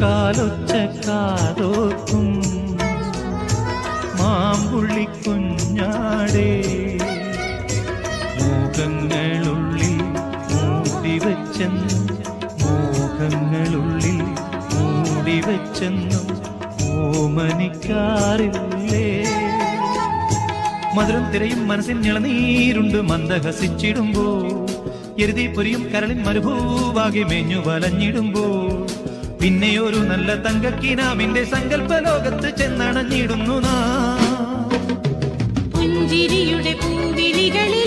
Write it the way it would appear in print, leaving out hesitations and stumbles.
കാലൊച്ച കാതോക്കും മാമ്പുള്ളി കുഞ്ഞാടേ മോഹങ്ങളുള്ളിൽ മൂടിവെച്ചെന്നും മോഹങ്ങളുള്ളിൽ മൂടിവെച്ചെന്നും ഓമനിക്കാറില്ലേ മധുരം തിരയും മനസ്സിൽ ഇളനീരുണ്ട് മന്ദഹസിച്ചിടുമ്പോ എരുതി പൊരിയും കരളിൻ മരുഭൂവാകെ മേഞ്ഞു വലഞ്ഞിടുമ്പോ പിന്നെയൊരു നല്ല തങ്കക്കിനാവിന്റെ സങ്കല്പ ലോകത്ത് ചെന്നണഞ്ഞിടുന്നു നാം പുഞ്ചിരിയുടെ പൂവിളികളിൽ